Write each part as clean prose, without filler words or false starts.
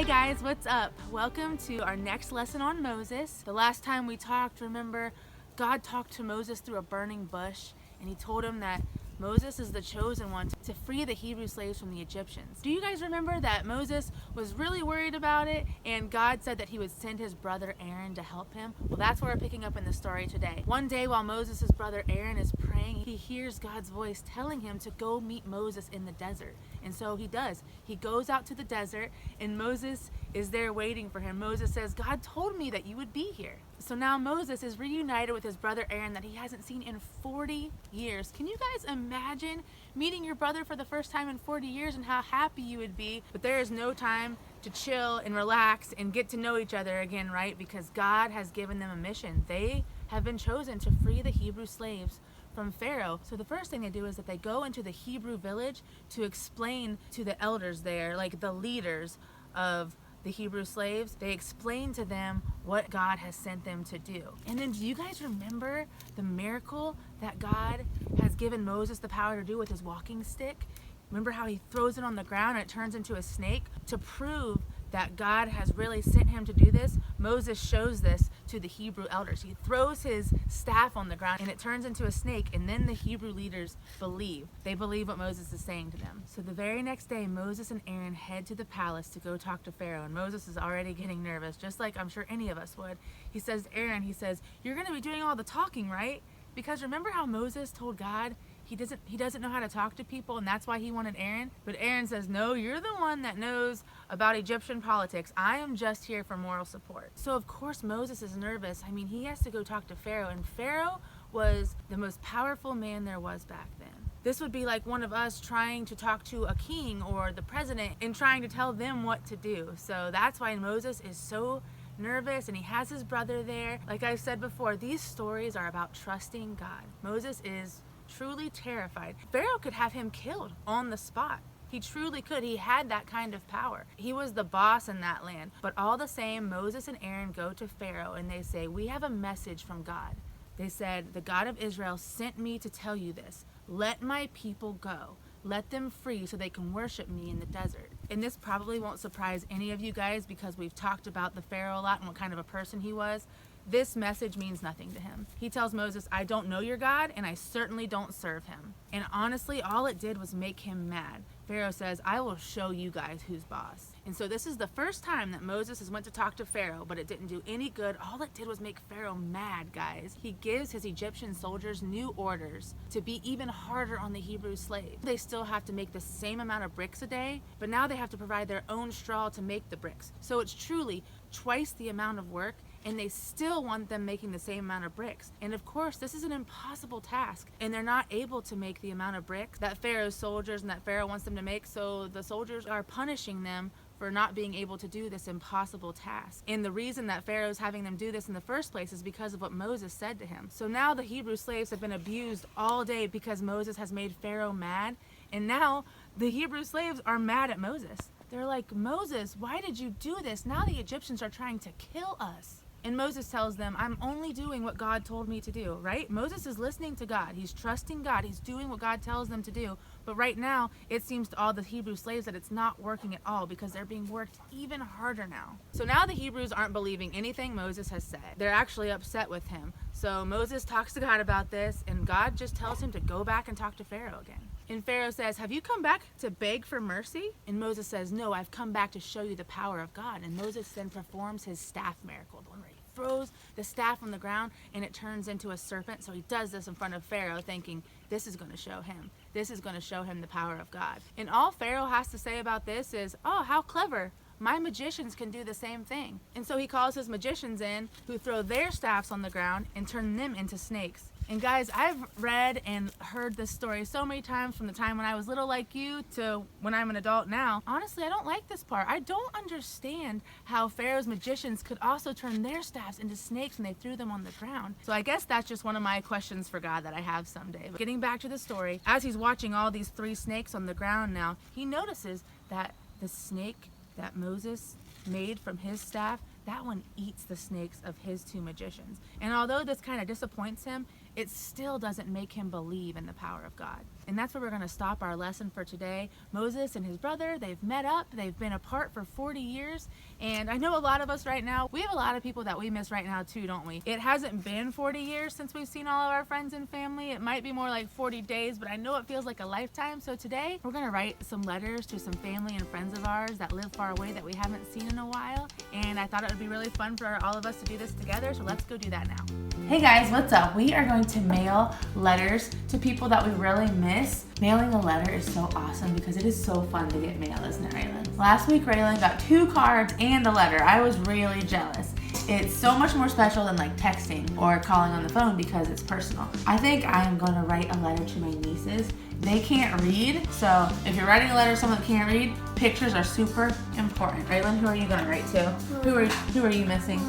Hey guys, what's up? Welcome to our next lesson on Moses. The last time we talked, remember, God talked to Moses through a burning bush, and he told him that Moses is the chosen one to free the Hebrew slaves from the Egyptians. Do you guys remember that Moses was really worried about it, and God said that he would send his brother Aaron to help him? Well, that's where we're picking up in the story today. One day while Moses' brother Aaron is praying, he hears God's voice telling him to go meet Moses in the desert. And so he does. He goes out to the desert, and Moses is there waiting for him. Moses says, God told me that you would be here. So now Moses is reunited with his brother Aaron that he hasn't seen in 40 years. Can you guys imagine meeting your brother for the first time in 40 years and how happy you would be? But there is no time to chill and relax and get to know each other again, right? Because God has given them a mission. They have been chosen to free the Hebrew slaves from Pharaoh. So the first thing they do is that they go into the Hebrew village to explain to the elders there, like the leaders of the Hebrew slaves, they explain to them what God has sent them to do. And then do you guys remember the miracle that God has given Moses the power to do with his walking stick? Remember how he throws it on the ground and it turns into a snake? To prove that God has really sent him to do this, Moses shows this to the Hebrew elders. He throws his staff on the ground and it turns into a snake, and then the Hebrew leaders believe. They believe what Moses is saying to them. So the very next day, Moses and Aaron head to the palace to go talk to Pharaoh, and Moses is already getting nervous, just like I'm sure any of us would. He says to Aaron, you're gonna be doing all the talking, right? Because remember how Moses told God he doesn't know how to talk to people, and that's why he wanted Aaron? But Aaron says, no, you're the one that knows about Egyptian politics. I am just here for moral support. So of course Moses is nervous. I mean, he has to go talk to Pharaoh, and Pharaoh was the most powerful man there was back then. This would be like one of us trying to talk to a king or the president and trying to tell them what to do. So that's why Moses is so nervous, and he has his brother there. Like I said before, these stories are about trusting God. Moses is truly terrified. Pharaoh could have him killed on the spot. He truly could. He had that kind of power. He was the boss in that land. But all the same, Moses and Aaron go to Pharaoh and they say, we have a message from God. They said, the God of Israel sent me to tell you this. Let my people go. Let them free so they can worship me in the desert. And this probably won't surprise any of you guys because we've talked about the Pharaoh a lot and what kind of a person he was. This message means nothing to him. He tells Moses, I don't know your God, and I certainly don't serve him. And honestly, all it did was make him mad. Pharaoh says, I will show you guys who's boss. And so this is the first time that Moses has went to talk to Pharaoh, but it didn't do any good. All it did was make Pharaoh mad, guys. He gives his Egyptian soldiers new orders to be even harder on the Hebrew slaves. They still have to make the same amount of bricks a day, but now they have to provide their own straw to make the bricks. So it's truly twice the amount of work, and they still want them making the same amount of bricks. And of course, this is an impossible task, and they're not able to make the amount of bricks that Pharaoh's soldiers and that Pharaoh wants them to make, so the soldiers are punishing them for not being able to do this impossible task. And the reason that Pharaoh's having them do this in the first place is because of what Moses said to him. So now the Hebrew slaves have been abused all day because Moses has made Pharaoh mad, and now the Hebrew slaves are mad at Moses. They're like, Moses, why did you do this? Now the Egyptians are trying to kill us. And Moses tells them, I'm only doing what God told me to do, right? Moses is listening to God. He's trusting God. He's doing what God tells them to do. But right now, it seems to all the Hebrew slaves that it's not working at all because they're being worked even harder now. So now the Hebrews aren't believing anything Moses has said. They're actually upset with him. So Moses talks to God about this, and God just tells him to go back and talk to Pharaoh again. And Pharaoh says, have you come back to beg for mercy? And Moses says, no, I've come back to show you the power of God. And Moses then performs his staff miracle, the one where he throws the staff on the ground and it turns into a serpent. So he does this in front of Pharaoh thinking, this is going to show him. This is going to show him the power of God. And all Pharaoh has to say about this is, oh, how clever. My magicians can do the same thing. And so he calls his magicians in, who throw their staffs on the ground and turn them into snakes. And guys, I've read and heard this story so many times from the time when I was little like you to when I'm an adult now. Honestly, I don't like this part. I don't understand how Pharaoh's magicians could also turn their staffs into snakes when they threw them on the ground. So I guess that's just one of my questions for God that I have someday. But getting back to the story, as he's watching all these 3 snakes on the ground now, he notices that the snake that Moses made from his staff, that one eats the snakes of his 2 magicians. And although this kind of disappoints him, it still doesn't make him believe in the power of God. And that's where we're going to stop our lesson for today. Moses and his brother, they've met up. They've been apart for 40 years. And I know a lot of us right now, we have a lot of people that we miss right now too, don't we? It hasn't been 40 years since we've seen all of our friends and family. It might be more like 40 days, but I know it feels like a lifetime. So today we're going to write some letters to some family and friends of ours that live far away that we haven't seen in a while. And I thought it would be really fun for all of us to do this together. So let's go do that now. Hey guys, what's up? We are going to mail letters to people that we really miss. Mailing a letter is so awesome because it is so fun to get mail, isn't it, Raylan? Last week, Raylan got 2 cards and a letter. I was really jealous. It's so much more special than like texting or calling on the phone because it's personal. I think I am going to write a letter to my nieces. They can't read, so if you're writing a letter to someone that can't read, pictures are super important. Raylan, who are you going to write to? Who are you missing?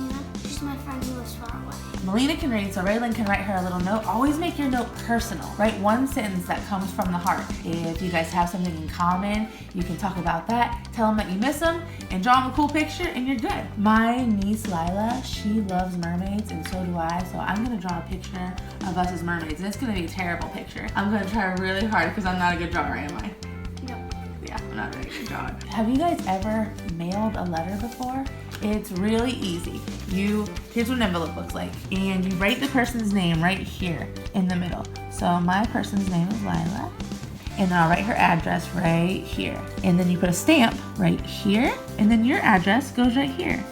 She's my friend who lives far away. Melina can read, so Raylan can write her a little note. Always make your note personal. Write one sentence that comes from the heart. If you guys have something in common, you can talk about that. Tell them that you miss them, and draw them a cool picture, and you're good. My niece Lila, she loves mermaids, and so do I. So I'm gonna draw a picture of us as mermaids, and it's gonna be a terrible picture. I'm gonna try really hard because I'm not a good drawer, am I? No. Yeah, I'm not a very good drawer. Have you guys ever mailed a letter before? It's really easy. Here's what an envelope looks like. And you write the person's name right here in the middle. So my person's name is Lila. And then I'll write her address right here. And then you put a stamp right here. And then your address goes right here.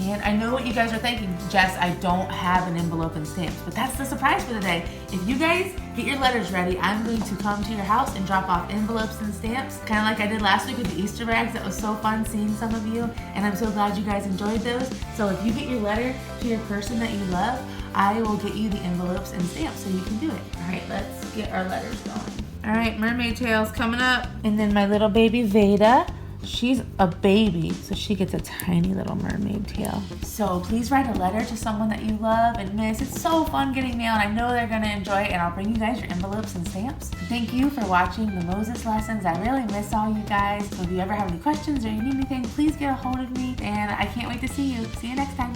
And I know what you guys are thinking, Jess, I don't have an envelope and stamps, but that's the surprise for the day. If you guys get your letters ready, I'm going to come to your house and drop off envelopes and stamps, kind of like I did last week with the Easter eggs. That was so fun seeing some of you, and I'm so glad you guys enjoyed those. So if you get your letter to your person that you love, I will get you the envelopes and stamps so you can do it. All right, let's get our letters going. All right, mermaid tails coming up. And then my little baby Veda. She's a baby, so she gets a tiny little mermaid tail. So please write a letter to someone that you love and miss. It's so fun getting mail, and I know they're gonna enjoy it, and I'll bring you guys your envelopes and stamps. Thank you for watching the Moses lessons. I really miss all you guys. So if you ever have any questions or you need anything, please get a hold of me, and I can't wait to see you. See you next time.